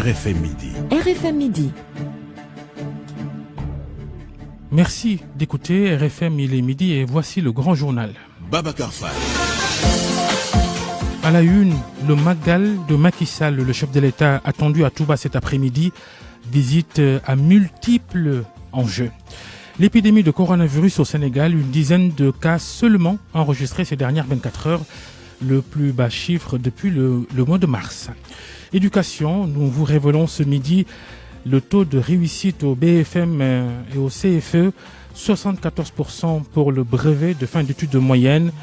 RFM Midi. RFM Midi. Merci d'écouter RFM, il est midi et voici le grand journal. Babacar Fall. À la une, le Magal de Macky Sall, le chef de l'État attendu à Touba cet après-midi, visite à multiples enjeux. L'épidémie de coronavirus au Sénégal, une dizaine de cas seulement enregistrés ces dernières 24 heures, le plus bas chiffre depuis le mois de mars. Éducation, nous vous révélons ce midi le taux de réussite au BFM et au CFE, 74% pour le brevet de fin d'études moyenne,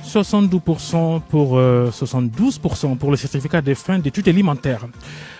72% pour le certificat de fin d'études élémentaires.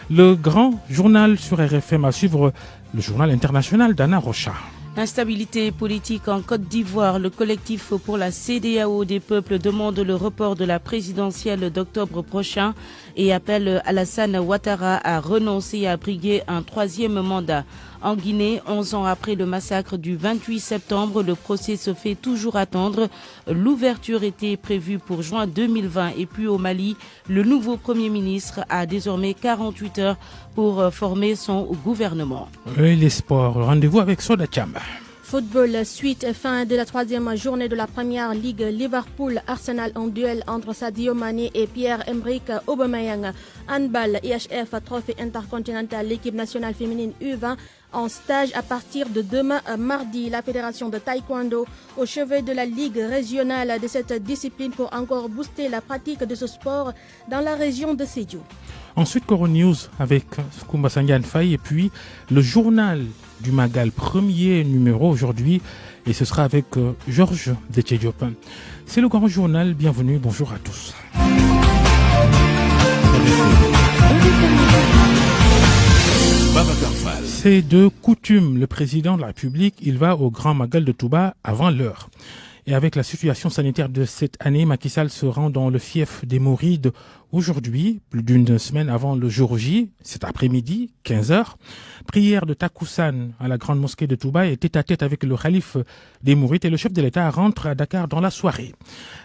Le grand journal sur RFM à suivre, le journal international d'Anna Rocha. Instabilité politique en Côte d'Ivoire. Le collectif pour la CEDEAO des peuples demande le report de la présidentielle d'octobre prochain et appelle Alassane Ouattara à renoncer et à briguer un troisième mandat. En Guinée, 11 ans après le massacre du 28 septembre, le procès se fait toujours attendre. L'ouverture était prévue pour juin 2020. Et puis au Mali, le nouveau Premier ministre a désormais 48 heures pour former son gouvernement. Et les sports, rendez-vous avec Soda Chamba. Football, suite et fin de la troisième journée de la première ligue. Liverpool-Arsenal en duel entre Sadio Mané et Pierre-Emerick Aubameyang. Handball, IHF, trophée intercontinental, l'équipe nationale féminine U20 en stage à partir de demain mardi. La fédération de taekwondo au chevet de la ligue régionale de cette discipline pour encore booster la pratique de ce sport dans la région de Sédhiou. Ensuite, Coro News avec Koumba Sandiane Faye et puis le journal du Magal, premier numéro aujourd'hui, et ce sera avec Georges Detchediop. C'est le grand journal, bienvenue, bonjour à tous. C'est de coutume, le président de la République, il va au Grand Magal de Touba avant l'heure. Et avec la situation sanitaire de cette année, Macky Sall se rend dans le fief des Mourides aujourd'hui, plus d'une semaine avant le jour J, cet après-midi, 15h. Prière de Takousan à la grande mosquée de Touba et tête-à-tête avec le khalife des Mourides et le chef de l'État rentre à Dakar dans la soirée.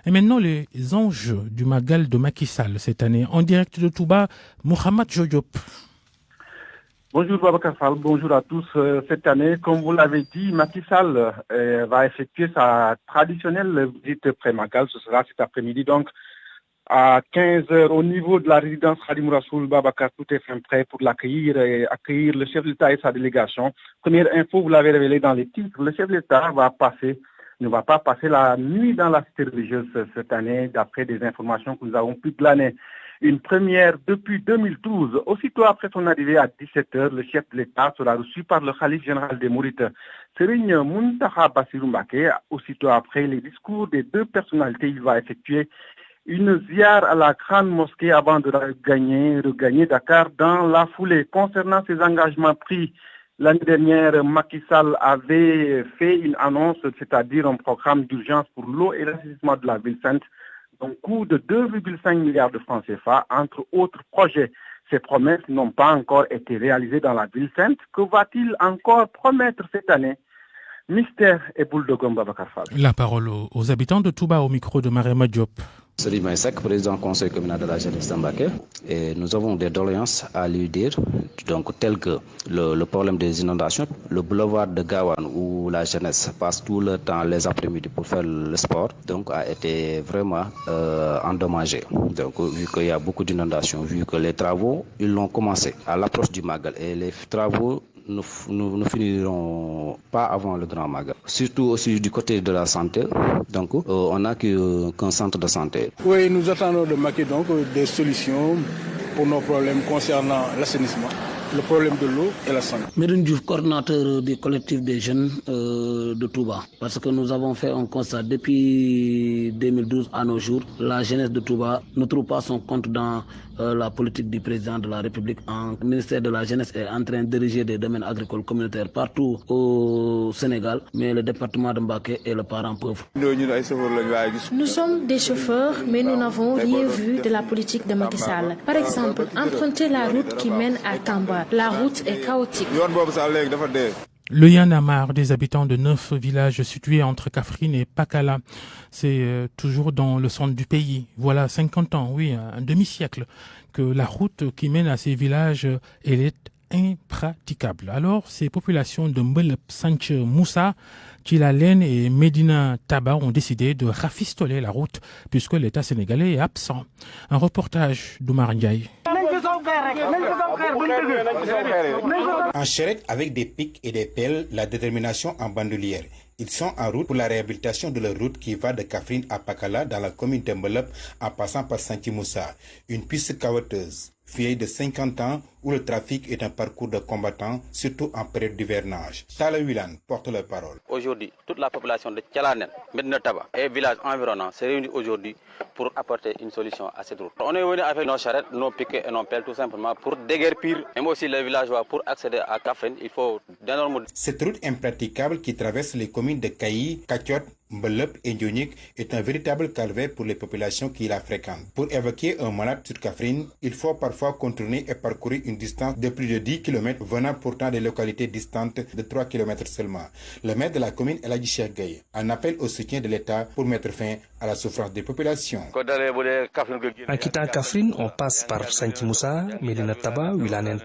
Et maintenant, les enjeux du Magal de Macky Sall cette année. En direct de Touba, Mohamed Joyop. Bonjour Babacar Fall, bonjour à tous. Cette année, comme vous l'avez dit, Macky Sall va effectuer sa traditionnelle visite pré-Magal. Ce sera cet après-midi, donc à 15h au niveau de la résidence Khadim Rassoul. Babacar, tout est fin prêt pour l'accueillir et accueillir le chef de l'État et sa délégation. Première info, vous l'avez révélé dans les titres, le chef de l'État ne va pas passer la nuit dans la cité religieuse cette année, d'après des informations que nous avons pu glaner. Une première depuis 2012. Aussitôt après son arrivée à 17h, le chef de l'État sera reçu par le khalife général des Mourides, Serigne Mountakha Bassirou Mbacké. Aussitôt après les discours des deux personnalités, il va effectuer une ziar à la grande mosquée avant de regagner Dakar dans la foulée. Concernant ses engagements pris l'année dernière, Macky Sall avait fait une annonce, c'est-à-dire un programme d'urgence pour l'eau et l'assainissement de la ville sainte, d'un coût de 2,5 milliards de francs CFA, entre autres projets. Ces promesses n'ont pas encore été réalisées dans la ville sainte. Que va-t-il encore promettre cette année? Mystère et boule de gomme, Babacar Fall. La parole aux habitants de Touba au micro de Marema Diop. Seri Maïsak, président du conseil communal de la jeunesse d'Ambaké, et nous avons des doléances à lui dire, donc telles que le problème des inondations, le boulevard de Gawan où la jeunesse passe tout le temps les après-midi pour faire le sport, donc a été vraiment endommagé. Donc vu qu'il y a beaucoup d'inondations, vu que les travaux ils l'ont commencé à l'approche du Magal et les travaux nous finirons pas avant le Grand Magal. Surtout aussi du côté de la santé, donc on n'a qu'un centre de santé. Oui, nous attendons de Macky donc des solutions pour nos problèmes concernant l'assainissement, le problème de l'eau et la santé. Medoune Diouf, coordinateur du collectif des jeunes de Touba, parce que nous avons fait un constat depuis 2012 à nos jours, la jeunesse de Touba ne trouve pas son compte dans la politique du président de la République. Le ministère de la Jeunesse est en train de diriger des domaines agricoles communautaires partout au Sénégal, mais le département de Mbacké est le parent pauvre. Nous sommes des chauffeurs, mais nous n'avons rien vu de la politique de Macky Sall. Par exemple, emprunter la route qui mène à Tamba. La route est chaotique. Le Y'en a marre des habitants de 9 villages situés entre Kaffrine et Pakala. C'est toujours dans le centre du pays. Voilà 50 ans, oui, un demi-siècle, que la route qui mène à ces villages, elle est impraticable. Alors, ces populations de Mbelep, Sanche, Moussa, Tilalen et Medina Taba ont décidé de rafistoler la route puisque l'État sénégalais est absent. Un reportage d'Oumar Ndiaye. En charrette avec des pics et des pelles, la détermination en bandoulière. Ils sont en route pour la réhabilitation de leur route qui va de Kaffrine à Pakala dans la commune de Mbelep en passant par Sanchi Moussa. Une piste caoteuse, vieille de 50 ans où le trafic est un parcours de combattants, surtout en période d'hivernage. Tala Wilan porte la parole. Aujourd'hui, toute la population de Tchalanen, Medina Taba et villages environnants se réunit aujourd'hui pour apporter une solution à cette route. On est venu avec nos charrettes, nos piquets et nos pelles tout simplement pour déguerpir, même aussi les villageois pour accéder à Kaffrine. Il faut d'énormes... Cette route impraticable qui traverse les communes de Kayi, Kachot, Mbelep et Ndionik est un véritable calvaire pour les populations qui la fréquentent. Pour évacuer un malade sur Kaffrine, il faut parfois contourner et parcourir une distance de plus de 10 km venant pourtant des localités distantes de 3 km seulement. Le maire de la commune El Hadji Cheikh Gaye en appelle au soutien de l'État pour mettre fin à la souffrance des populations. En quittant Kaffrine, on passe par Sanchi Moussa, Medina Taba, Wilanen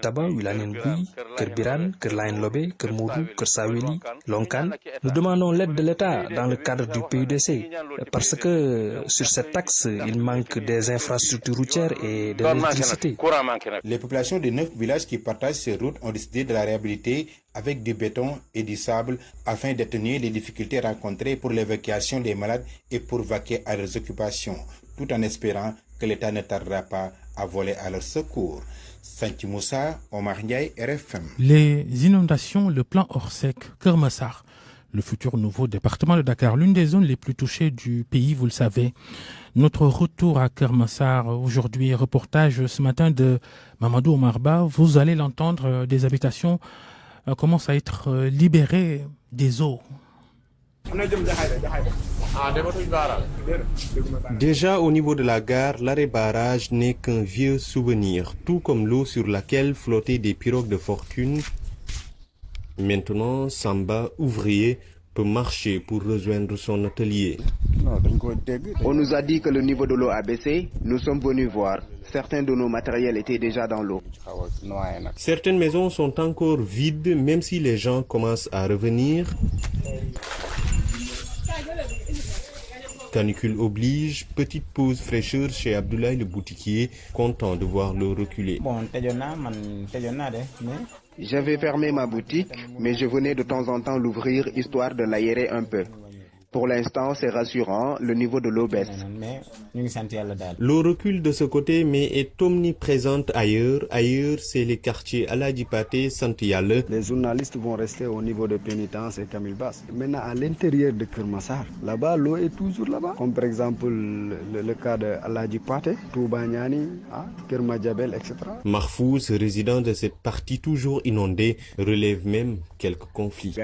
Bui, Kerbiran, Kerlain Lobé, Kermoudou, Kersaweli, Lonkan. Nous demandons l'aide de l'État dans le cadre du PUDC parce que sur cet axe, il manque des infrastructures routières et de l'électricité. Les populations des 9 villages qui partagent ces routes ont décidé de la réhabiliter avec du béton et du sable afin d'atténuer les difficultés rencontrées pour l'évacuation des malades et pour vaquer à leurs occupations, tout en espérant que l'État ne tardera pas à voler à leur secours. Sanchi Moussa, Omar Ndiaye, RFM. Les inondations, le plan Orsec, Kermassar, le futur nouveau département de Dakar, l'une des zones les plus touchées du pays, vous le savez. Notre retour à Kermassar aujourd'hui, reportage ce matin de Mamadou Omarba. Vous allez l'entendre, des habitations commencent à être libérées des eaux. Déjà au niveau de la gare, l'arrêt barrage n'est qu'un vieux souvenir, tout comme l'eau sur laquelle flottaient des pirogues de fortune. Maintenant, Samba, ouvrier, peut marcher pour rejoindre son atelier. On nous a dit que le niveau de l'eau a baissé. Nous sommes venus voir. Certains de nos matériels étaient déjà dans l'eau. Certaines maisons sont encore vides, même si les gens commencent à revenir. Canicule oblige, petite pause fraîcheur chez Abdoulaye le boutiquier, content de voir l'eau reculer. J'avais fermé ma boutique, mais je venais de temps en temps l'ouvrir histoire de l'aérer un peu. Pour l'instant, c'est rassurant, le niveau de l'eau baisse. L'eau recule de ce côté, mais est omniprésente ailleurs. Ailleurs, c'est les quartiers Aladji Paté, Santiyale. Les journalistes vont rester au niveau de Pénitence et Kamilbas. Maintenant, à l'intérieur de Kermassar, là-bas, l'eau est toujours là-bas. Comme par exemple le cas de Aladji Paté, Toubanyani, Kermadjabel, etc. Mahfouz, résident de cette partie toujours inondée, relève même quelques conflits.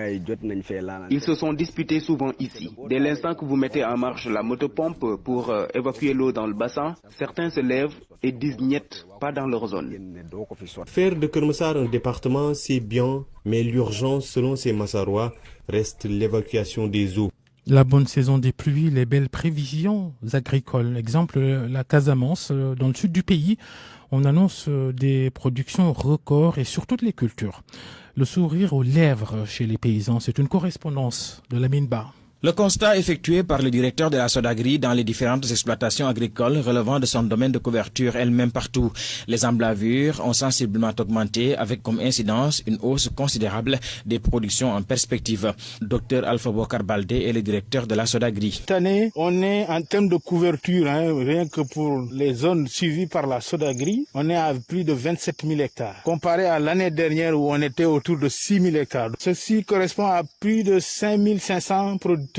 Ils se sont disputés souvent ici. Dès l'instant que vous mettez en marche la motopompe pour évacuer l'eau dans le bassin, certains se lèvent et disent niet, pas dans leur zone. Faire de Kermassar un département, c'est bien, mais l'urgence, selon ces Massarois, reste l'évacuation des eaux. La bonne saison des pluies, les belles prévisions agricoles. Exemple, la Casamance, dans le sud du pays, on annonce des productions records et sur toutes les cultures. Le sourire aux lèvres chez les paysans, c'est une correspondance de Lamine Ba. Le constat effectué par le directeur de la Sodagri dans les différentes exploitations agricoles relevant de son domaine de couverture elle-même partout. Les emblavures ont sensiblement augmenté avec comme incidence une hausse considérable des productions en perspective. Dr Alpha Bokar Baldé est le directeur de la Sodagri. Cette année, on est en termes de couverture, rien que pour les zones suivies par la Sodagri, on est à plus de 27 000 hectares. Comparé à l'année dernière où on était autour de 6 000 hectares. Ceci correspond à plus de 5 500 producteurs.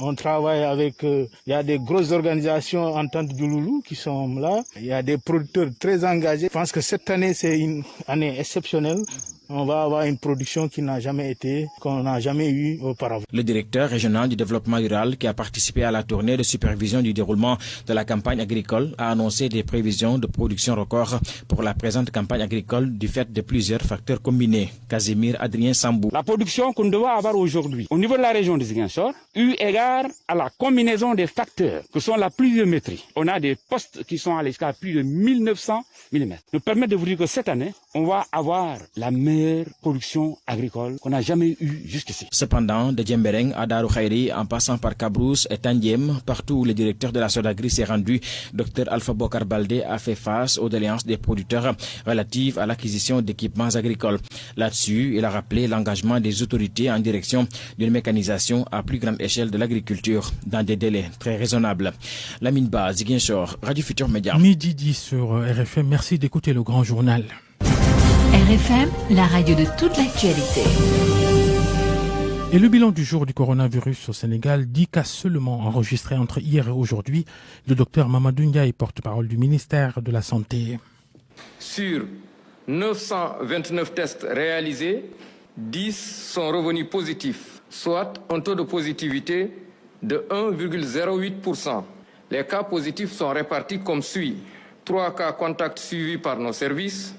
On travaille avec, il y a des grosses organisations Entente du Loulou qui sont là. Il y a des producteurs très engagés. Je pense que cette année, c'est une année exceptionnelle. on va avoir une production qu'on n'a jamais eue auparavant. Le directeur régional du développement rural qui a participé à la tournée de supervision du déroulement de la campagne agricole a annoncé des prévisions de production record pour la présente campagne agricole du fait de plusieurs facteurs combinés. Casimir Adrien Sambou. La production qu'on doit avoir aujourd'hui au niveau de la région de Ziguinchor, eu égard à la combinaison des facteurs que sont la pluviométrie. On a des postes qui sont à l'escale plus de 1900 mm. Nous permet de vous dire que cette année, on va avoir la meilleure production agricole qu'on n'a jamais eue jusqu'ici. Cependant, de Djembereng à Darou Khairi, en passant par Kabrousse et Tandjem, partout où le directeur de la Sodagri s'est rendu, Dr Alpha Bokar Baldé a fait face aux doléances des producteurs relatives à l'acquisition d'équipements agricoles. Là-dessus, il a rappelé l'engagement des autorités en direction d'une mécanisation à plus grande échelle de l'agriculture dans des délais très raisonnables. Lamine Ba, Ziguinchor, Radio Futur Média. Midi 10 sur RFM. Merci d'écouter le grand journal. RFM, la radio de toute l'actualité. Et le bilan du jour du coronavirus au Sénégal, 10 cas seulement enregistrés entre hier et aujourd'hui. Le docteur Mamadou Ndiaye, porte-parole du ministère de la Santé. Sur 929 tests réalisés, 10 sont revenus positifs, soit un taux de positivité de 1,08%. Les cas positifs sont répartis comme suit. 3 cas contacts suivis par nos services,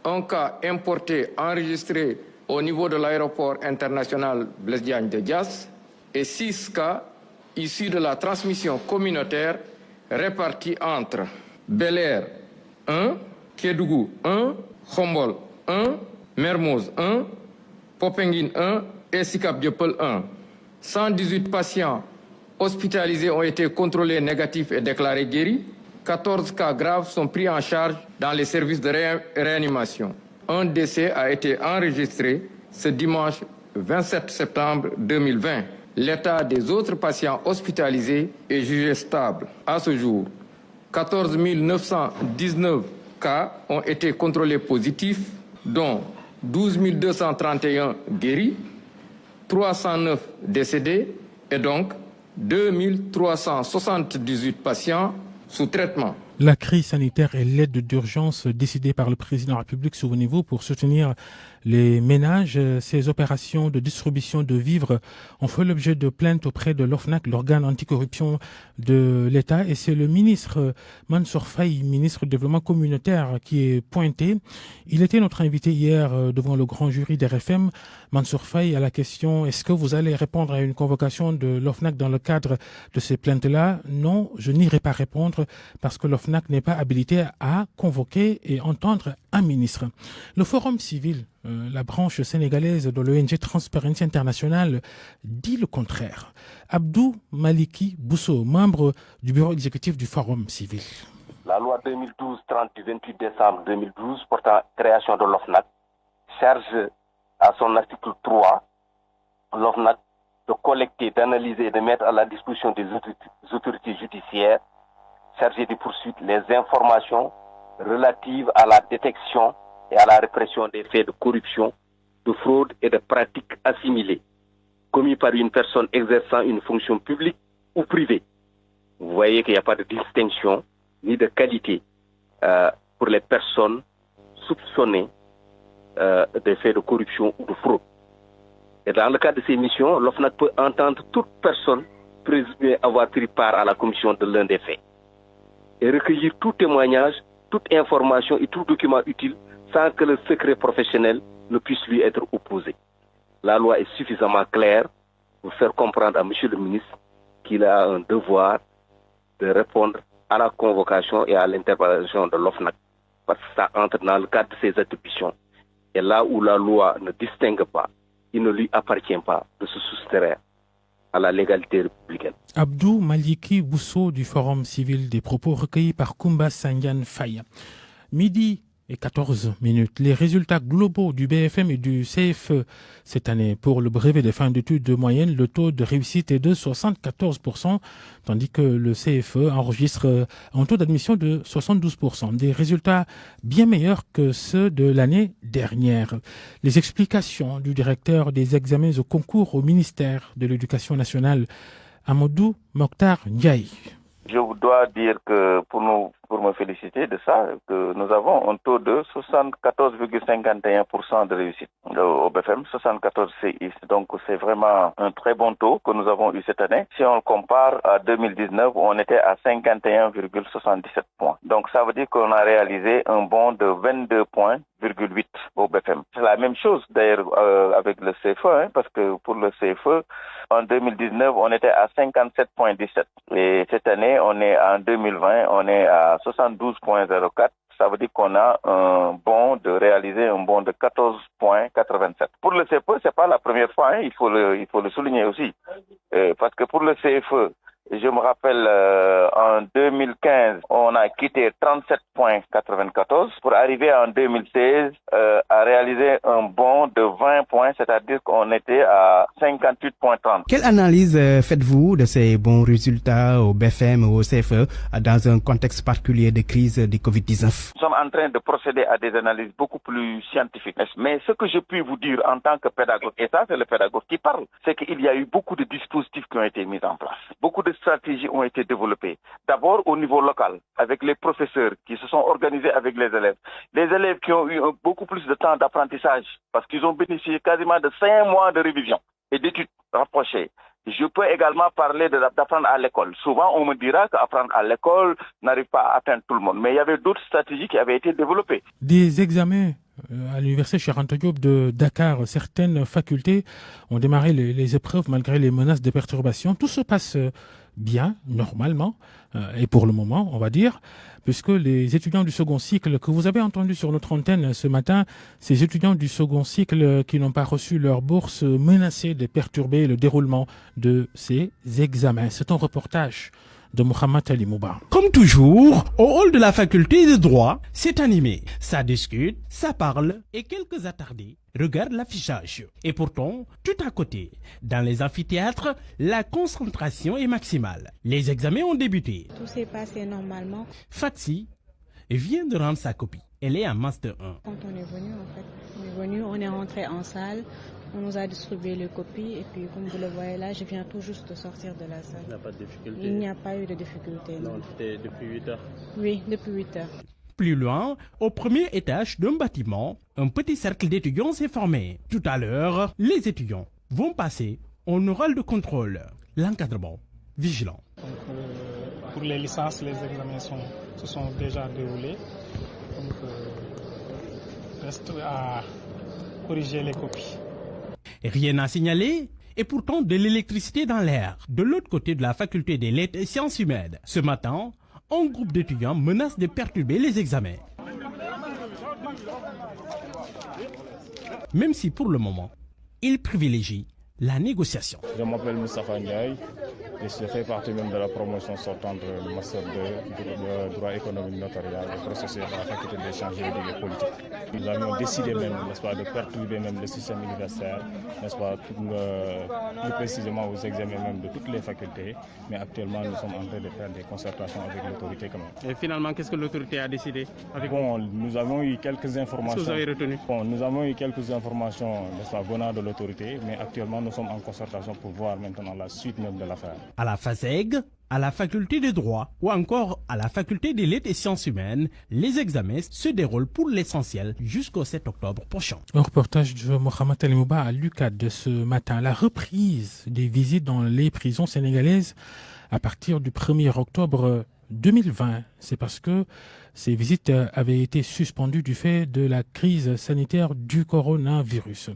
1 cas importé enregistré au niveau de l'aéroport international Blaise Diagne de Diass et 6 cas issus de la transmission communautaire répartis entre Bel Air 1, Kédougou 1, Khombol 1, Mermoz 1, Popenguine 1 et Sicap Dieuppeul 1. 118 patients hospitalisés ont été contrôlés négatifs et déclarés guéris. 14 cas graves sont pris en charge dans les services de réanimation. Un décès a été enregistré ce dimanche 27 septembre 2020. L'état des autres patients hospitalisés est jugé stable. À ce jour, 14 919 cas ont été contrôlés positifs, dont 12 231 guéris, 309 décédés et donc 2378 patients sous traitement. La crise sanitaire et l'aide d'urgence décidée par le président de la République, souvenez-vous, pour soutenir les ménages. Ces opérations de distribution de vivres ont fait l'objet de plaintes auprès de l'OFNAC, l'organe anticorruption de l'État. Et c'est le ministre Mansour Faye, ministre du Développement communautaire, qui est pointé. Il était notre invité hier devant le grand jury d'RFM. Mansour Faye, à la question « Est-ce que vous allez répondre à une convocation de l'OFNAC dans le cadre de ces plaintes-là » Non, je n'irai pas répondre parce que l'OFNAC n'est pas habilité à convoquer et entendre un ministre. Le Forum civil, la branche sénégalaise de l'ONG Transparency International, dit le contraire. Abdou Maliki Bousso, membre du bureau exécutif du Forum civil. La loi 2012-30 du 28 décembre 2012 portant création de l'OFNAC charge à son article 3 l'OFNAC de collecter, d'analyser et de mettre à la disposition des autorités judiciaires chargées de poursuite les informations relatives à la détection et à la répression des faits de corruption, de fraude et de pratiques assimilées commis par une personne exerçant une fonction publique ou privée. Vous voyez qu'il n'y a pas de distinction ni de qualité pour les personnes soupçonnées des faits de corruption ou de fraude. Et dans le cadre de ces missions, l'OFNAC peut entendre toute personne présumée avoir pris part à la commission de l'un des faits et recueillir tout témoignage, toute information et tout document utile sans que le secret professionnel ne puisse lui être opposé. La loi est suffisamment claire pour faire comprendre à M. le ministre qu'il a un devoir de répondre à la convocation et à l'interpellation de l'OFNAC parce que ça entre dans le cadre de ses attributions. Et là où la loi ne distingue pas, il ne lui appartient pas de se soustraire à la légalité républicaine. Abdou Maliki Bousso du Forum civil, des propos recueillis par Koumba Sandiane Faye. Midi et 14 minutes. Les résultats globaux du BFM et du CFE cette année. Pour le brevet de fin d'études de moyenne, le taux de réussite est de 74%, tandis que le CFE enregistre un taux d'admission de 72%. Des résultats bien meilleurs que ceux de l'année dernière. Les explications du directeur des examens au concours au ministère de l'Éducation nationale, Amadou Mokhtar Ndiaye. Je dois dire que pour me féliciter de ça, que nous avons un taux de 74,51% de réussite au BFM, 74 CI. Donc c'est vraiment un très bon taux que nous avons eu cette année. Si on le compare à 2019, on était à 51,77 points. Donc ça veut dire qu'on a réalisé un bond de 22 points. 8 au BFM. C'est la même chose d'ailleurs avec le CFE, parce que pour le CFE, en 2019, on était à 57,17. Et cette année, on est en 2020, on est à 72,04. Ça veut dire qu'on a un bond de réaliser un bond de 14,87. Pour le CFE, c'est pas la première fois, il faut le souligner aussi. Parce que pour le CFE, je me rappelle, en 2015, on a quitté 37,94 pour arriver en 2016 à réaliser un bond de 20 points, c'est-à-dire qu'on était à 58,30. Quelle analyse faites-vous de ces bons résultats au BFM ou au CFE dans un contexte particulier de crise du Covid-19? Nous sommes en train de procéder à des analyses beaucoup plus scientifiques. Mais ce que je puis vous dire en tant que pédagogue, et ça c'est le pédagogue qui parle, c'est qu'il y a eu beaucoup de dispositifs qui ont été mis en place. Beaucoup de stratégies ont été développées. D'abord au niveau local, avec les professeurs qui se sont organisés avec les élèves. Les élèves qui ont eu beaucoup plus de temps d'apprentissage parce qu'ils ont bénéficié quasiment de 5 mois de révision et d'études rapprochées. Je peux également parler d'apprendre à l'école. Souvent, on me dira qu'apprendre à l'école n'arrive pas à atteindre tout le monde. Mais il y avait d'autres stratégies qui avaient été développées. Des examens à l'université Cheikh Anta Diop de Dakar, certaines facultés ont démarré les épreuves malgré les menaces de perturbations. Tout se passe bien, normalement, et pour le moment, on va dire, puisque les étudiants du second cycle que vous avez entendu sur notre antenne ce matin, ces étudiants du second cycle qui n'ont pas reçu leur bourse menacés de perturber le déroulement de ces examens. C'est un reportage de Mohamed Ali Mouba. Comme toujours, au hall de la faculté de droit, c'est animé. Ça discute, ça parle et quelques attardés regardent l'affichage. Et pourtant, tout à côté, dans les amphithéâtres, la concentration est maximale. Les examens ont débuté. Tout s'est passé normalement. Fatsi vient de rendre sa copie. Elle est en Master 1. Quand on est venu, on est rentré en salle. On nous a distribué les copies et puis comme vous le voyez là, je viens tout juste de sortir de la salle. Il n'y a pas de difficulté? Il n'y a pas eu de difficulté. Non, c'était depuis 8 heures? Oui, depuis 8 heures. Plus loin, au premier étage d'un bâtiment, un petit cercle d'étudiants s'est formé. Tout à l'heure, les étudiants vont passer en oral de contrôle. L'encadrement vigilant. Donc, pour les licences, les examens se sont déjà déroulés. Donc, reste à corriger les copies. Rien à signaler et pourtant de l'électricité dans l'air. De l'autre côté de la faculté des lettres et sciences humaines, ce matin, un groupe d'étudiants menace de perturber les examens. Même si pour le moment, ils privilégient la négociation. Je m'appelle Moustapha Ndiaye et je fais partie même de la promotion sortante du Master 2 de droit économique notarial et processuel à la faculté des sciences juridiques et politiques. Nous avions décidé même, n'est-ce pas, de perturber même le système universitaire, n'est-ce pas, plus précisément aux examens même de toutes les facultés, mais actuellement nous sommes en train de faire des concertations avec l'autorité quand même. Et finalement, qu'est-ce que l'autorité a décidé avec Bon, nous avons eu quelques informations. Qu'est-ce que vous avez retenu? Bon, nous avons eu quelques informations, n'est-ce pas, venant de l'autorité, mais actuellement nous sommes en concertation pour voir maintenant la suite même de l'affaire. À la FASEG, à la faculté de droit ou encore à la faculté des lettres et sciences humaines, les examens se déroulent pour l'essentiel jusqu'au 7 octobre prochain. Un reportage de Mohamed Ali Mouba à l'UQAD de ce matin. La reprise des visites dans les prisons sénégalaises à partir du 1er octobre 2020. C'est parce que ces visites avaient été suspendues du fait de la crise sanitaire du coronavirus.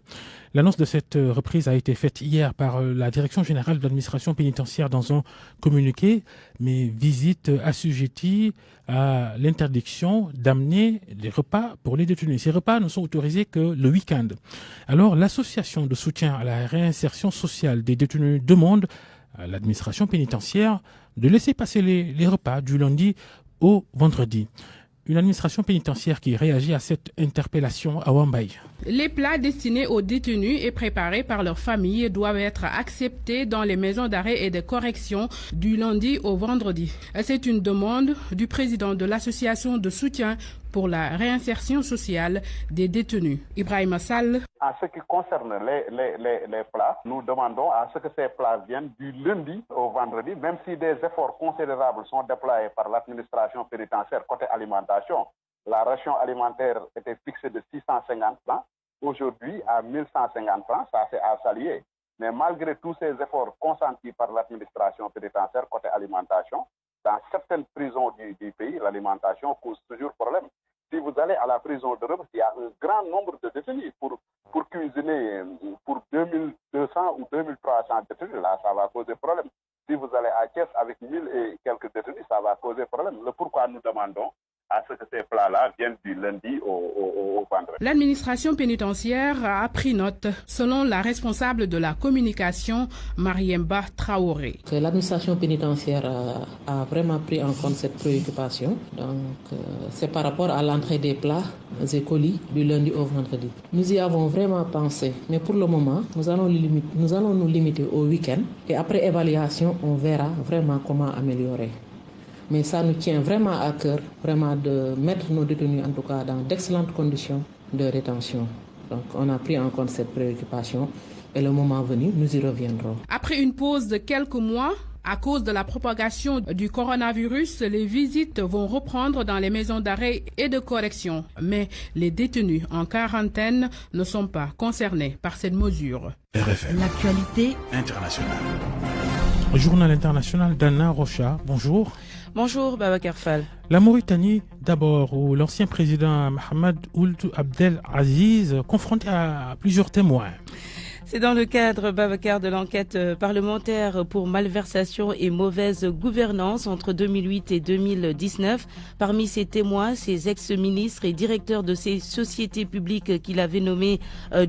L'annonce de cette reprise a été faite hier par la Direction générale de l'administration pénitentiaire dans un communiqué, mais visites assujetties à l'interdiction d'amener des repas pour les détenus. Ces repas ne sont autorisés que le week-end. Alors, l'association de soutien à la réinsertion sociale des détenus demande à l'administration pénitentiaire de laisser passer les repas du lundi au vendredi. Une administration pénitentiaire qui réagit à cette interpellation à Wambaye. Les plats destinés aux détenus et préparés par leurs familles doivent être acceptés dans les maisons d'arrêt et de correction du lundi au vendredi. C'est une demande du président de l'association de soutien pour la réinsertion sociale des détenus. Ibrahima Sall. En ce qui concerne les plats, nous demandons à ce que ces plats viennent du lundi au vendredi, même si des efforts considérables sont déployés par l'administration pénitentiaire côté alimentation. La ration alimentaire était fixée de 650 francs, aujourd'hui à 1150 francs, ça c'est à saluer. Mais malgré tous ces efforts consentis par l'administration pénitentiaire côté alimentation, dans certaines prisons du pays, l'alimentation cause toujours problème. Si vous allez à la prison de Rebeuss, il y a un grand nombre de détenus pour cuisiner pour 2200 ou 2300 détenus, là ça va causer problème. Si vous allez à Thiès avec 1000 et quelques détenus, ça va causer problème. Le pourquoi nous demandons à ce que ces plats-là viennent du lundi au vendredi. L'administration pénitentiaire a pris note, selon la responsable de la communication, Mariemba Traoré. L'administration pénitentiaire a vraiment pris en compte cette préoccupation. Donc, c'est par rapport à l'entrée des plats et colis du lundi au vendredi. Nous y avons vraiment pensé, mais pour le moment, nous allons nous limiter au week-end et après évaluation, on verra vraiment comment améliorer. Mais ça nous tient vraiment à cœur, vraiment de mettre nos détenus en tout cas dans d'excellentes conditions de rétention. Donc on a pris en compte cette préoccupation et le moment venu, nous y reviendrons. Après une pause de quelques mois, à cause de la propagation du coronavirus, les visites vont reprendre dans les maisons d'arrêt et de correction. Mais les détenus en quarantaine ne sont pas concernés par cette mesure. RFM. L'actualité internationale. Journal international d'Anna Rocha. Bonjour. Bonjour Babacar Fall. La Mauritanie d'abord, où l'ancien président Mohamed Ould Abdel Aziz confronté à plusieurs témoins. C'est dans le cadre, Babacar, de l'enquête parlementaire pour malversation et mauvaise gouvernance entre 2008 et 2019. Parmi ces témoins, ces ex-ministres et directeurs de ces sociétés publiques qu'il avait nommées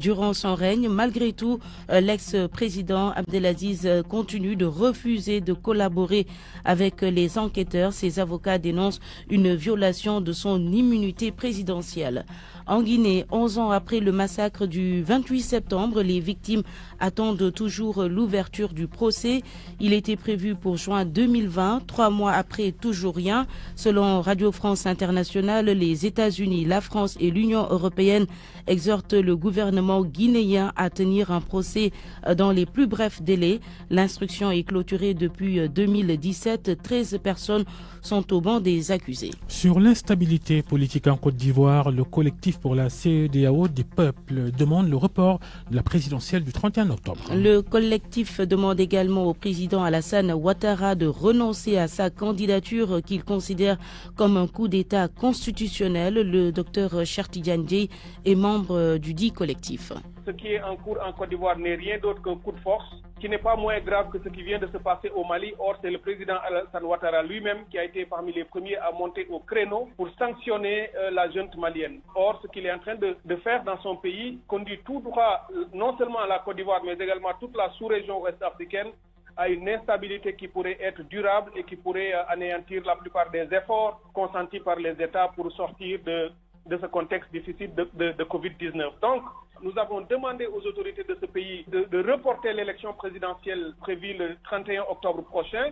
durant son règne. Malgré tout, l'ex-président Abdelaziz continue de refuser de collaborer avec les enquêteurs. Ses avocats dénoncent une violation de son immunité présidentielle. En Guinée, 11 ans après le massacre du 28 septembre, les victimes attendent toujours l'ouverture du procès. Il était prévu pour juin 2020. 3 mois après, toujours rien. Selon Radio France Internationale, les États-Unis, la France et l'Union européenne exhortent le gouvernement guinéen à tenir un procès dans les plus brefs délais. L'instruction est clôturée depuis 2017. 13 personnes sont au banc des accusés. Sur l'instabilité politique en Côte d'Ivoire, le collectif pour la CEDEAO des peuples demande le report de la présidentielle du 31 octobre. Le collectif demande également au président Alassane Ouattara de renoncer à sa candidature qu'il considère comme un coup d'État constitutionnel. Le docteur Chertidiane Dieye est membre du dit collectif. Ce qui est en cours en Côte d'Ivoire n'est rien d'autre qu'un coup de force qui n'est pas moins grave que ce qui vient de se passer au Mali. Or, c'est le président Alassane Ouattara lui-même qui a été parmi les premiers à monter au créneau pour sanctionner la junte malienne. Or, ce qu'il est en train de faire dans son pays conduit tout droit, non seulement à la Côte d'Ivoire, mais également toute la sous-région ouest-africaine, à une instabilité qui pourrait être durable et qui pourrait anéantir la plupart des efforts consentis par les États pour sortir de ce contexte difficile de Covid-19. Donc, nous avons demandé aux autorités de ce pays de reporter l'élection présidentielle prévue le 31 octobre prochain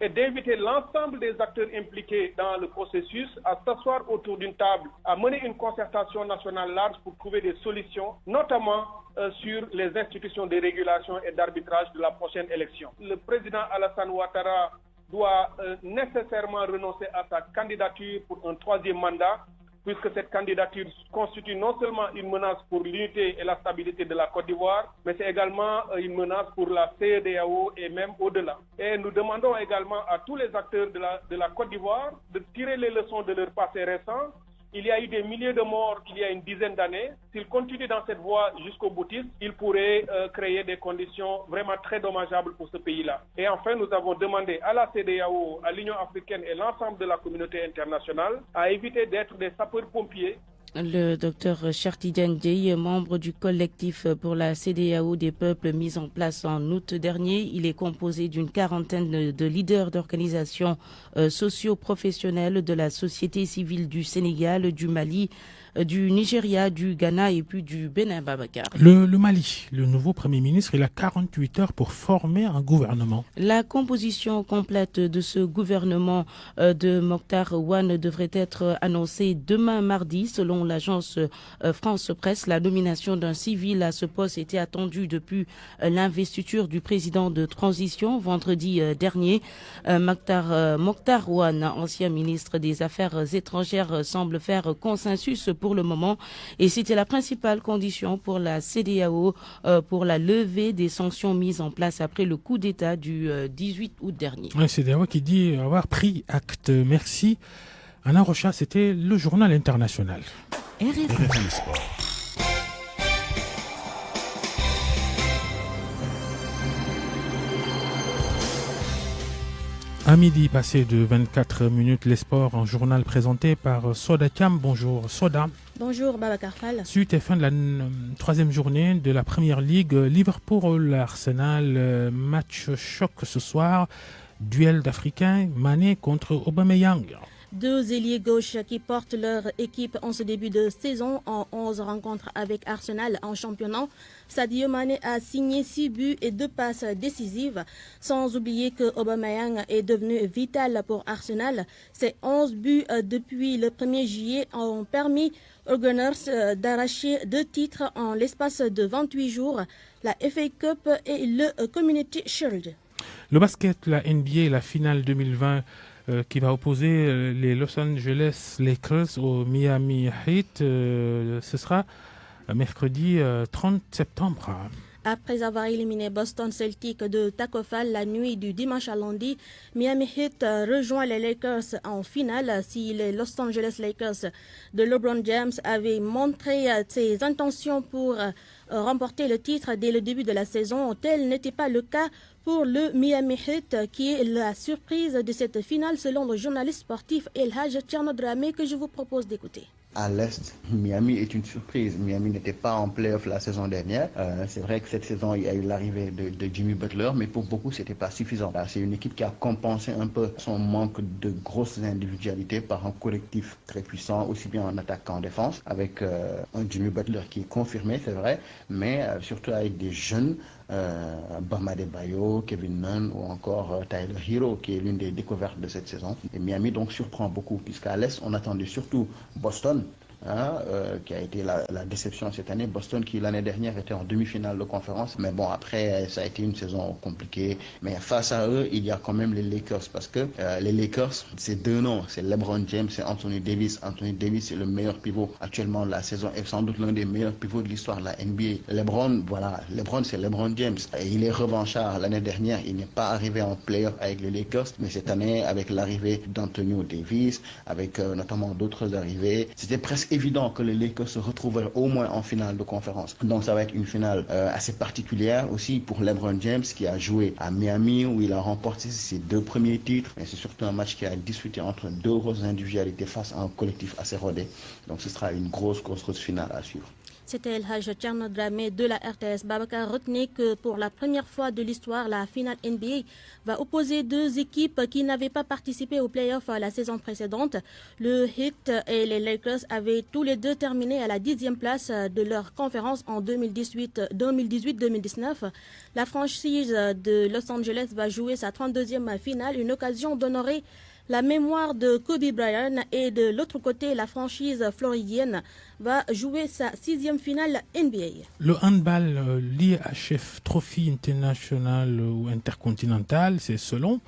et d'inviter l'ensemble des acteurs impliqués dans le processus à s'asseoir autour d'une table, à mener une concertation nationale large pour trouver des solutions, notamment sur les institutions de régulation et d'arbitrage de la prochaine élection. Le président Alassane Ouattara doit nécessairement renoncer à sa candidature pour un 3e mandat, puisque cette candidature constitue non seulement une menace pour l'unité et la stabilité de la Côte d'Ivoire, mais c'est également une menace pour la CEDEAO et même au-delà. Et nous demandons également à tous les acteurs de la Côte d'Ivoire de tirer les leçons de leur passé récent. Il y a eu des milliers de morts il y a une dizaine d'années. S'il continue dans cette voie jusqu'au boutiste, il pourrait créer des conditions vraiment très dommageables pour ce pays-là. Et enfin, nous avons demandé à la CEDEAO, à l'Union africaine et l'ensemble de la communauté internationale à éviter d'être des sapeurs-pompiers Le docteur Chertidiane Dieye, membre du collectif pour la CEDEAO des peuples mis en place en août dernier. Il est composé d'une quarantaine de leaders d'organisations socio-professionnelles de la société civile du Sénégal, du Mali, du Nigeria, du Ghana et puis du Bénin, Babacar. Le Mali, le nouveau Premier ministre, il a 48 heures pour former un gouvernement. La composition complète de ce gouvernement de Mokhtar Ouane devrait être annoncée demain mardi, selon l'agence France Presse. La nomination d'un civil à ce poste était attendue depuis l'investiture du président de transition vendredi dernier. Mokhtar Ouane, ancien ministre des Affaires étrangères, semble faire consensus pour le moment, et c'était la principale condition pour la CEDEAO pour la levée des sanctions mises en place après le coup d'État du 18 août dernier. La CEDEAO qui dit avoir pris acte. Merci. Anna Rocha, c'était le journal international. RFM Sport. À midi passé de 24 minutes, les sports en journal présenté par Soda Thiam. Bonjour Soda. Bonjour Babacar Fall. Suite et fin de la troisième journée de la Première Ligue, Liverpool-Arsenal, match choc ce soir, duel d'Africains, Mané contre Aubameyang. Deux ailiers gauches qui portent leur équipe en ce début de saison en 11 rencontres avec Arsenal en championnat. Sadio Mané a signé 6 buts et 2 passes décisives, sans oublier que Aubameyang est devenu vital pour Arsenal. Ces 11 buts depuis le 1er juillet ont permis aux Gunners d'arracher 2 titres en l'espace de 28 jours, la FA Cup et le Community Shield. Le basket, la NBA et la finale 2020 qui va opposer les Los Angeles Lakers au Miami Heat. Ce sera mercredi 30 septembre. Après avoir éliminé Boston Celtics de Tacko Fall la nuit du dimanche à lundi, Miami Heat rejoint les Lakers en finale. Si les Los Angeles Lakers de LeBron James avaient montré ses intentions pour remporter le titre dès le début de la saison, tel n'était pas le cas pour le Miami Heat, qui est la surprise de cette finale selon le journaliste sportif El Hadj Thierno Dramé que je vous propose d'écouter. À l'Est, Miami est une surprise. Miami n'était pas en play-off la saison dernière. C'est vrai que cette saison, il y a eu l'arrivée de Jimmy Butler, mais pour beaucoup, c'était pas suffisant. C'est une équipe qui a compensé un peu son manque de grosses individualités par un collectif très puissant, aussi bien en attaque qu'en défense, avec un Jimmy Butler qui est confirmé, c'est vrai, mais surtout avec des jeunes, Bam Adebayo, Kevin Nunn ou encore Tyler Hero, qui est l'une des découvertes de cette saison. Et Miami donc surprend beaucoup, puisqu'à l'Est, on attendait surtout Boston, qui a été la déception cette année. Boston qui l'année dernière était en demi-finale de conférence, mais bon, après ça a été une saison compliquée. Mais face à eux, il y a quand même les Lakers, parce que les Lakers, c'est deux noms, c'est LeBron James et Anthony Davis. Anthony Davis est le meilleur pivot actuellement de la saison et sans doute l'un des meilleurs pivots de l'histoire de la NBA. LeBron, c'est LeBron James. Et il est revanchard. L'année dernière, il n'est pas arrivé en playoff avec les Lakers, mais cette année, avec l'arrivée d'Anthony Davis, avec notamment d'autres arrivées, c'était presque évident que les Lakers se retrouveraient au moins en finale de conférence. Donc ça va être une finale assez particulière aussi pour LeBron James, qui a joué à Miami où il a remporté ses 2 premiers titres. Mais c'est surtout un match qui a disputé entre 2 grosses individualités face à un collectif assez rodé. Donc ce sera une grosse finale à suivre. C'était El Hadj Thierno Dramé de la RTS. Babacar, retenez que pour la première fois de l'histoire, la finale NBA va opposer 2 équipes qui n'avaient pas participé aux playoffs la saison précédente. Le Heat et les Lakers avaient tous les deux terminé à la 10e place de leur conférence en 2018-2019. La franchise de Los Angeles va jouer sa 32e finale, une occasion d'honorer la mémoire de Kobe Bryant, et de l'autre côté, la franchise floridienne va jouer sa 6e finale NBA. Le handball, l'IHF Trophy International ou Intercontinental, c'est selon,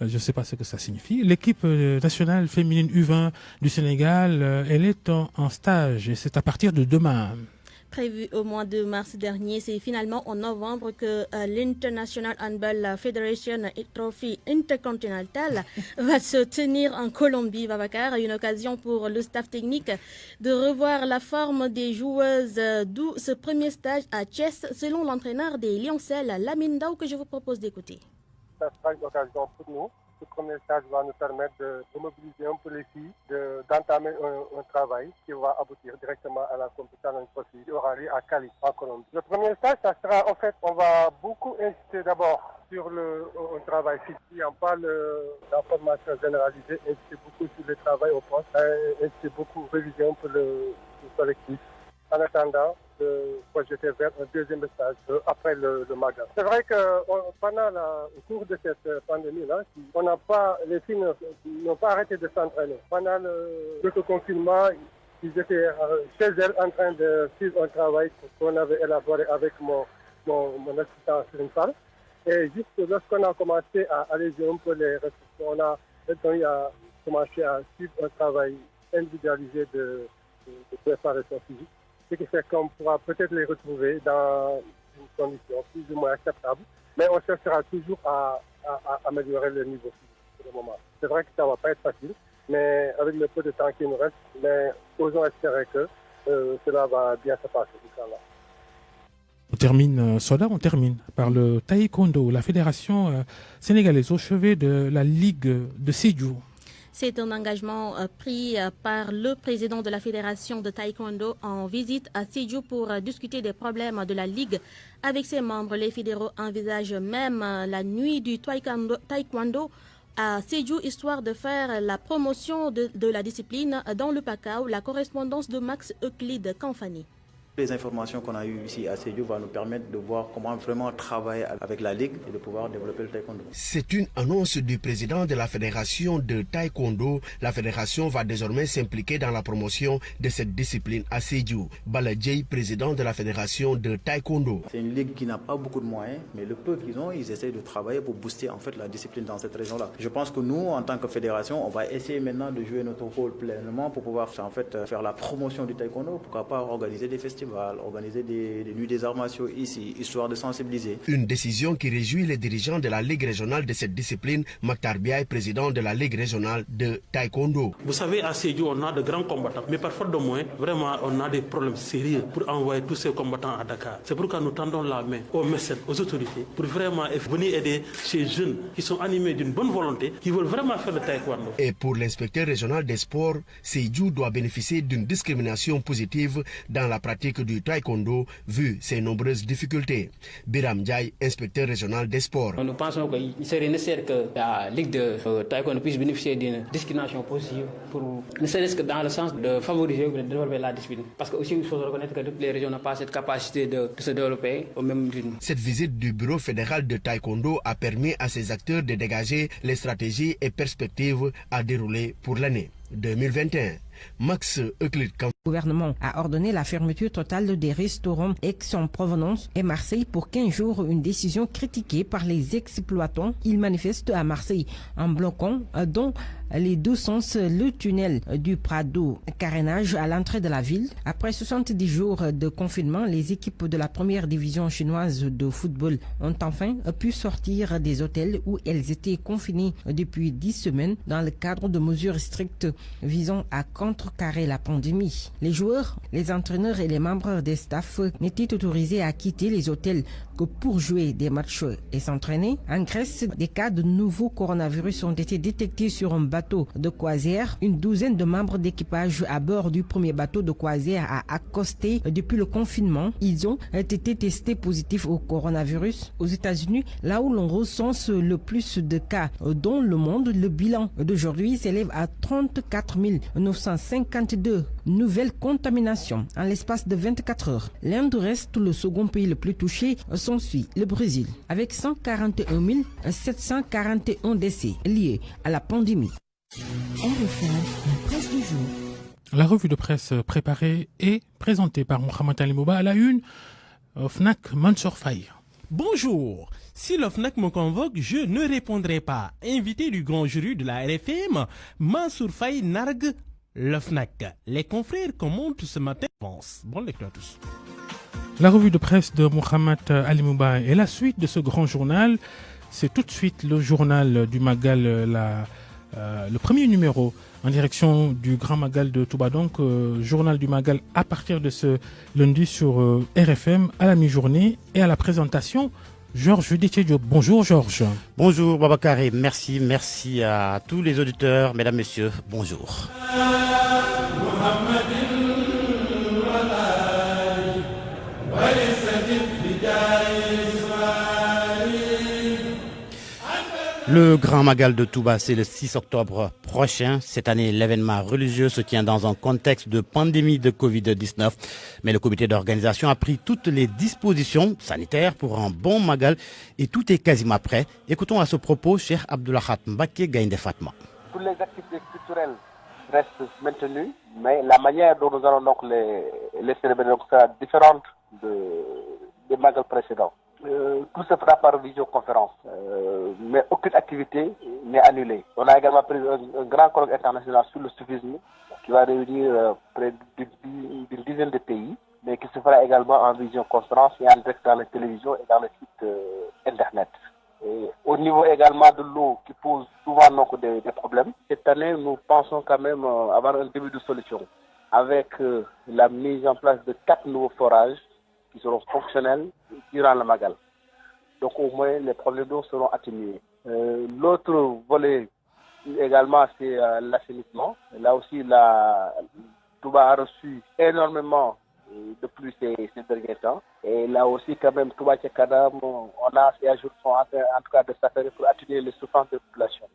je ne sais pas ce que ça signifie. L'équipe nationale féminine U20 du Sénégal, elle est en stage et c'est à partir de demain. Prévu au mois de mars dernier, c'est finalement en novembre que l'International Handball Federation Trophy Intercontinental va se tenir en Colombie, Babacar. Une occasion pour le staff technique de revoir la forme des joueuses, d'où ce premier stage à Thiès, selon l'entraîneur des Lioncelles, Lamine Daou, que je vous propose d'écouter. Ça sera une occasion pour nous ce premier stage va nous permettre de mobiliser un peu les filles, d'entamer un travail qui va aboutir directement à la compétence qui aura lieu à Cali, en Colombie. Le premier stage, ça sera, en fait, on va beaucoup insister d'abord sur un travail physique, en parle la formation généralisée, insister beaucoup sur le travail au poste, insister beaucoup réviser un peu le collectif. En attendant, de projeter vers un deuxième stage après le Magal. C'est vrai que pendant au cours de cette pandémie-là, les filles n'ont pas arrêté de s'entraîner. Pendant le confinement, ils étaient chez elles en train de suivre un travail qu'on avait élaboré avec mon assistant sur une salle. Et juste lorsqu'on a commencé à alléger un peu les restrictions, on a commencé à suivre un travail individualisé de préparation physique. Ce qui fait qu'on pourra peut-être les retrouver dans une condition plus ou moins acceptable, mais on cherchera toujours à améliorer le niveau physique pour le moment. C'est vrai que ça ne va pas être facile, mais avec le peu de temps qui nous reste, mais osons espérer que cela va bien se passer. On termine par le taekwondo, la fédération sénégalaise au chevet de la Ligue de Sédhiou. C'est un engagement pris par le président de la Fédération de taekwondo en visite à Sédhiou pour discuter des problèmes de la Ligue. Avec ses membres, les fédéraux envisagent même la nuit du taekwondo à Sédhiou, histoire de faire la promotion de la discipline dans le Pakao. La correspondance de Max Euclide Kanfani. Les informations qu'on a eues ici à Sédhiou vont nous permettre de voir comment vraiment travailler avec la Ligue et de pouvoir développer le taekwondo. C'est une annonce du président de la Fédération de taekwondo. La fédération va désormais s'impliquer dans la promotion de cette discipline à Sédhiou. Baladjei, président de la Fédération de taekwondo. C'est une ligue qui n'a pas beaucoup de moyens, mais le peu qu'ils ont, ils essaient de travailler pour booster en fait la discipline dans cette région-là. Je pense que nous, en tant que fédération, on va essayer maintenant de jouer notre rôle pleinement pour pouvoir en fait faire la promotion du taekwondo. Pourquoi pas organiser des festivals, organiser des nuits des arts martiaux ici, histoire de sensibiliser. Une décision qui réjouit les dirigeants de la Ligue régionale de cette discipline. Maktar Biaye, président de la Ligue régionale de taekwondo. Vous savez, à Sédhiou, on a de grands combattants, mais parfois de moins, vraiment, on a des problèmes sérieux pour envoyer tous ces combattants à Dakar. C'est pourquoi nous tendons la main aux mécènes, aux autorités, pour vraiment venir aider ces jeunes qui sont animés d'une bonne volonté, qui veulent vraiment faire le taekwondo. Et pour l'inspecteur régional des sports, Sédhiou doit bénéficier d'une discrimination positive dans la pratique du taekwondo, vu ses nombreuses difficultés. Biram Ndiaye, inspecteur régional des sports. Nous pensons qu'il serait nécessaire que la Ligue de taekwondo puisse bénéficier d'une discrimination positive, pour ne serait-ce que dans le sens de favoriser ou de développer la discipline. Parce que aussi il faut reconnaître que toutes les régions n'ont pas cette capacité de se développer au même rythme. Cette visite du bureau fédéral de taekwondo a permis à ces acteurs de dégager les stratégies et perspectives à dérouler pour l'année 2021. Max Euclide. Le gouvernement a ordonné la fermeture totale des restaurants Aix-en-Provence et Marseille pour 15 jours, une décision critiquée par les exploitants. Ils manifestent à Marseille en bloquant dans les deux sens le tunnel du Prado, carénage à l'entrée de la ville. Après 70 jours de confinement, les équipes de la première division chinoise de football ont enfin pu sortir des hôtels où elles étaient confinées depuis 10 semaines dans le cadre de mesures strictes visant à contrecarrer la pandémie. Les joueurs, les entraîneurs et les membres des staffs n'étaient autorisés à quitter les hôtels que pour jouer des matchs et s'entraîner. En Grèce, des cas de nouveaux coronavirus ont été détectés sur un bateau de croisière. Une douzaine de membres d'équipage à bord du premier bateau de croisière a accosté depuis le confinement. Ils ont été testés positifs au coronavirus. Aux États-Unis, là où l'on recense le plus de cas dans le monde, le bilan d'aujourd'hui s'élève à 34 952 nouvelles contaminations en l'espace de 24 heures. L'Inde reste le second pays le plus touché. S'ensuit le Brésil avec 141 741 décès liés à la pandémie. RFM, la presse du jour. La revue de presse préparée et présentée par Mohamed Ali Mouba à la une. Fnac Mansour Faye. Bonjour. Si l'OFNAC me convoque, je ne répondrai pas. Invité du grand jury de la RFM, Mansour Faye nargue l'OFNAC. Les confrères commentent ce matin. Bonne lecture à tous. La revue de presse de Mohamed Ali Mouba et la suite de ce grand journal, c'est tout de suite le journal du Magal, le premier numéro en direction du Grand Magal de Touba. Donc, journal du Magal à partir de ce lundi sur RFM à la mi-journée et à la présentation Georges Didier, bonjour Georges. Bonjour Babacar et merci à tous les auditeurs, mesdames, messieurs, bonjour. Le Grand Magal de Touba, c'est le 6 octobre prochain. Cette année, l'événement religieux se tient dans un contexte de pandémie de Covid-19. Mais le comité d'organisation a pris toutes les dispositions sanitaires pour un bon Magal et tout est quasiment prêt. Écoutons à ce propos Cheikh Abdoulahat Mbacké Gaïndé Fatma. Toutes les activités culturelles restent maintenues, mais la manière dont nous allons donc les célébrer sera différente des Magal précédents. Tout se fera par visioconférence, mais aucune activité n'est annulée. On a également pris un grand colloque international sur le soufisme qui va réunir près d'une dizaine de pays, mais qui se fera également en visioconférence et en direct dans la télévision et dans le site internet. Et au niveau également de l'eau qui pose souvent donc des problèmes, cette année nous pensons quand même avoir un début de solution avec la mise en place de 4 nouveaux forages qui seront fonctionnels durant le Magal. Donc au moins les problèmes d'eau seront atténués. L'autre volet également c'est l'assainissement. Là aussi Touba a reçu énormément de pluie ces derniers temps. Et là aussi quand même Touba Tchekadam, on a ces ajouts en tout cas de s'affairer pour atténuer les souffrances de la population.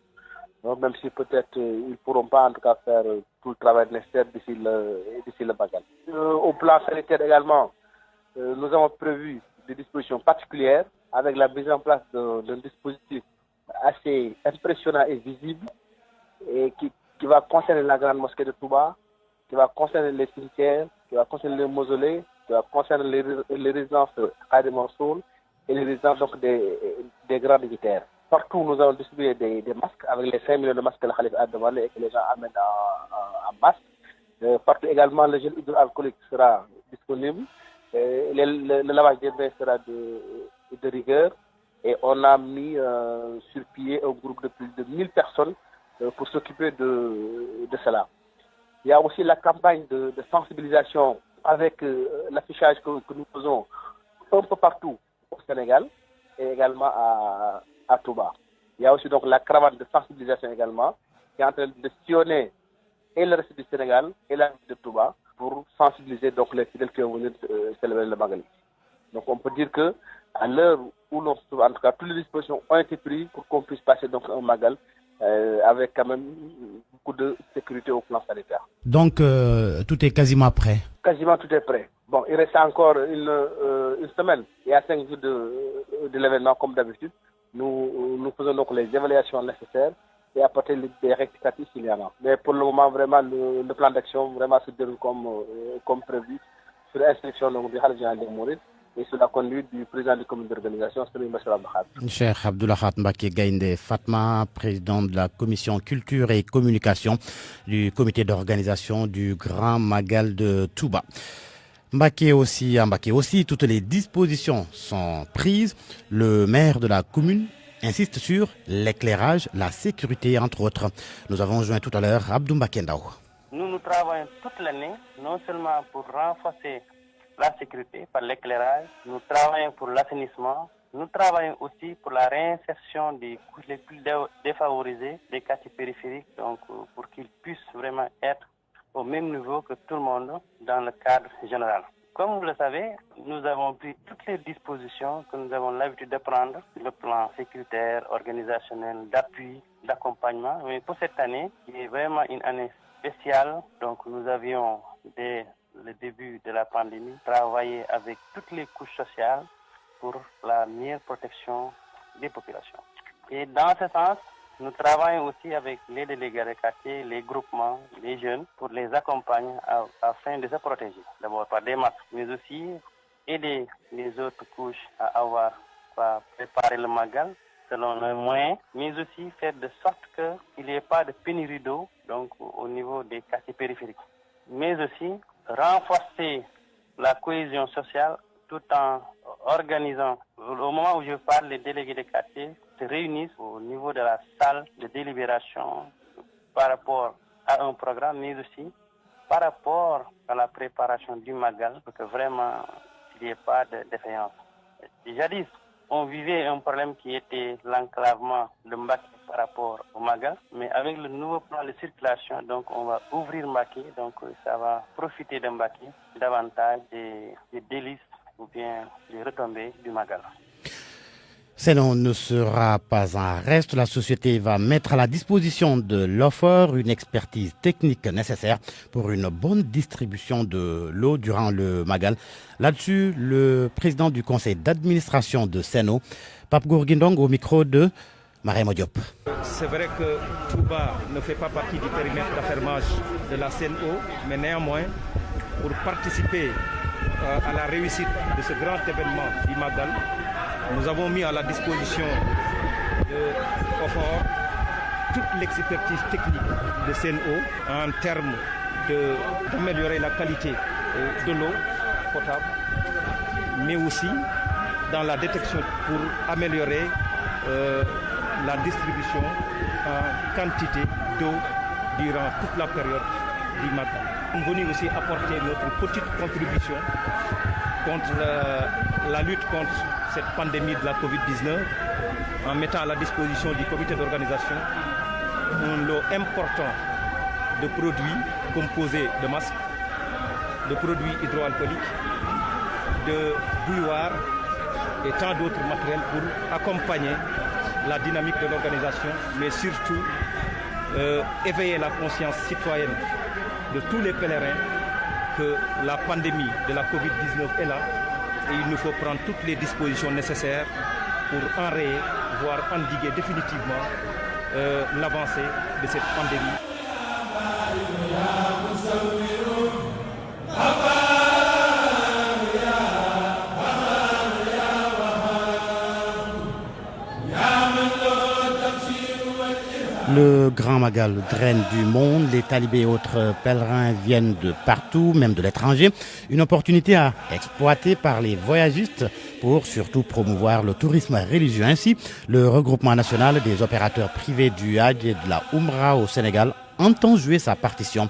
Donc, même si peut-être ils ne pourront pas en tout cas faire tout le travail nécessaire d'ici le Magal. Au plan sanitaire également, nous avons prévu des dispositions particulières avec la mise en place d'un dispositif assez impressionnant et visible et qui va concerner la grande mosquée de Touba, qui va concerner les cimetières, qui va concerner les mausolées, qui va concerner les résidences Khadim Rassoul et les résidences donc des grands dignitaires. Partout, nous allons distribuer des masques avec les 5 millions de masques que le Khalif a demandé et que les gens amènent en masse. Partout également, le gel hydroalcoolique sera disponible. Le lavage des mains sera de rigueur et on a mis sur pied un groupe de plus de 1000 personnes pour s'occuper de cela. Il y a aussi la campagne de sensibilisation avec l'affichage que nous faisons un peu partout au Sénégal et également à Touba. Il y a aussi donc la caravane de sensibilisation également qui est en train de sillonner et le reste du Sénégal et la ville de Touba pour sensibiliser donc les fidèles qui ont venu célébrer le Magal. Donc on peut dire que à l'heure où l'on se trouve, en tout cas, toutes les dispositions ont été prises pour qu'on puisse passer donc un Magal avec quand même beaucoup de sécurité au plan sanitaire. Donc tout est quasiment prêt. Quasiment tout est prêt. Bon, il reste encore une semaine et à 5 jours de l'événement comme d'habitude. Nous faisons donc les évaluations nécessaires et apporter des rectificatifs s'il y en a. Mais pour le moment, vraiment, le plan d'action vraiment se déroule comme prévu sur l'instruction du Khalif général des Mourides et sous la conduite du président du comité d'organisation, Serigne Bassirou Abdou Khadre. Cheikh Abdoulahat Mbacké Gaïndé Fatma, président de la commission culture et communication du comité d'organisation du Grand Magal de Touba. Mbacké aussi, toutes les dispositions sont prises. Le maire de la commune insiste sur l'éclairage, la sécurité, entre autres. Nous avons joint tout à l'heure Abdou Mbacké Ndao. Nous travaillons toute l'année, non seulement pour renforcer la sécurité par l'éclairage, nous travaillons pour l'assainissement, nous travaillons aussi pour la réinsertion des couches les plus défavorisées des quartiers périphériques, donc pour qu'ils puissent vraiment être au même niveau que tout le monde dans le cadre général. Comme vous le savez, nous avons pris toutes les dispositions que nous avons l'habitude de prendre sur le plan sécuritaire, organisationnel, d'appui, d'accompagnement. Mais pour cette année, qui est vraiment une année spéciale, donc nous avions dès le début de la pandémie travaillé avec toutes les couches sociales pour la meilleure protection des populations. Et dans ce sens, nous travaillons aussi avec les délégués de quartier, les groupements, les jeunes, pour les accompagner afin de se protéger. D'abord par des masques, mais aussi aider les autres couches à préparer le Magal selon leurs moyens, mais aussi faire de sorte qu'il n'y ait pas de pénurie d'eau donc au niveau des quartiers périphériques. Mais aussi renforcer la cohésion sociale tout en organisant. Au moment où je parle, les délégués de quartier se réunissent au niveau de la salle de délibération par rapport à un programme, mais aussi par rapport à la préparation du Magal, pour que vraiment il n'y ait pas de défaillance. Jadis, on vivait un problème qui était l'enclavement de Mbacké par rapport au Magal. Mais avec le nouveau plan de circulation, donc on va ouvrir Mbacké, donc ça va profiter de Mbacké davantage des délices ou bien des retombées du Magal. Seno ne sera pas un reste. La société va mettre à la disposition de l'OFOR une expertise technique nécessaire pour une bonne distribution de l'eau durant le Magal. Là-dessus, le président du conseil d'administration de Seno, Pape Gourguindong, au micro de Marème Diop. C'est vrai que Touba ne fait pas partie du périmètre d'affermage de la Seno, mais néanmoins, pour participer à la réussite de ce grand événement du Magal, nous avons mis à la disposition de OFOR toute l'expertise technique de Seno en termes d'améliorer la qualité de l'eau potable, mais aussi dans la détection pour améliorer la distribution en quantité d'eau durant toute la période du Magal. Nous sommes venus aussi apporter notre petite contribution contre la lutte contre cette pandémie de la Covid-19 en mettant à la disposition du comité d'organisation un lot important de produits composés de masques, de produits hydroalcooliques, de bouilloires et tant d'autres matériels pour accompagner la dynamique de l'organisation, mais surtout éveiller la conscience citoyenne de tous les pèlerins que la pandémie de la Covid-19 est là et il nous faut prendre toutes les dispositions nécessaires pour enrayer, voire endiguer définitivement l'avancée de cette pandémie. Le Grand Magal draine du monde, les talibés et autres pèlerins viennent de partout, même de l'étranger. Une opportunité à exploiter par les voyagistes pour surtout promouvoir le tourisme religieux. Ainsi, le regroupement national des opérateurs privés du Hajj et de la Umrah au Sénégal entend jouer sa partition.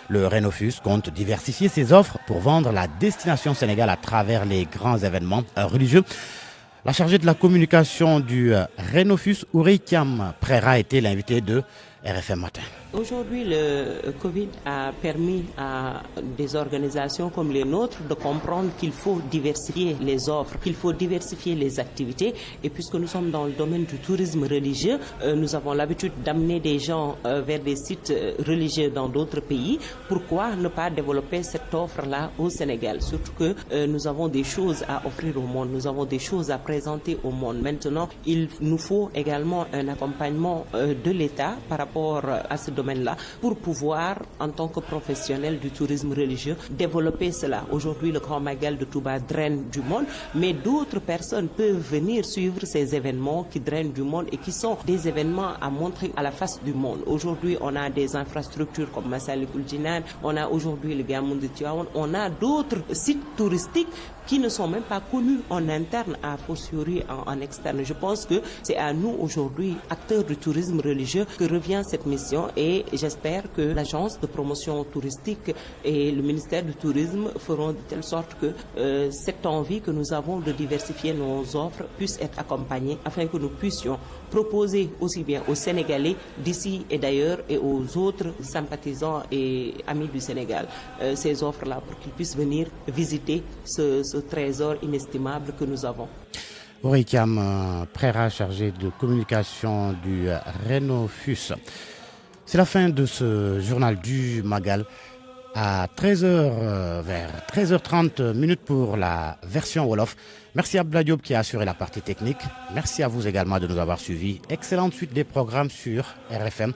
Le Renofus compte diversifier ses offres pour vendre la destination Sénégal à travers les grands événements religieux. La chargée de la communication du Renofus, Ourikiam Prera, était l'invité de RFM Matin. Aujourd'hui, le Covid a permis à des organisations comme les nôtres de comprendre qu'il faut diversifier les offres, qu'il faut diversifier les activités. Et puisque nous sommes dans le domaine du tourisme religieux, nous avons l'habitude d'amener des gens vers des sites religieux dans d'autres pays. Pourquoi ne pas développer cette offre-là au Sénégal? Surtout que nous avons des choses à offrir au monde, nous avons des choses à présenter au monde. Maintenant, il nous faut également un accompagnement de l'État par rapport à ce domaine-là pour pouvoir, en tant que professionnel du tourisme religieux, développer cela. Aujourd'hui, le Grand Magal de Touba draine du monde, mais d'autres personnes peuvent venir suivre ces événements qui drainent du monde et qui sont des événements à montrer à la face du monde. Aujourd'hui, on a des infrastructures comme Massalikul Jinan, on a aujourd'hui le Gamou de Tivaouane, on a d'autres sites touristiques qui ne sont même pas connus en interne, à fortiori en externe. Je pense que c'est à nous aujourd'hui, acteurs du tourisme religieux, que revient cette mission et j'espère que l'agence de promotion touristique et le ministère du tourisme feront de telle sorte que cette envie que nous avons de diversifier nos offres puisse être accompagnée afin que nous puissions proposer aussi bien aux Sénégalais d'ici et d'ailleurs et aux autres sympathisants et amis du Sénégal ces offres-là pour qu'ils puissent venir visiter ce trésor inestimable que nous avons. Ourikiam Prera, chargé de communication du Renofus. C'est la fin de ce journal du Magal. À 13h, vers 13h30 minutes pour la version Wolof. Merci à Abdoulaye Diop qui a assuré la partie technique. Merci à vous également de nous avoir suivis. Excellente suite des programmes sur RFM.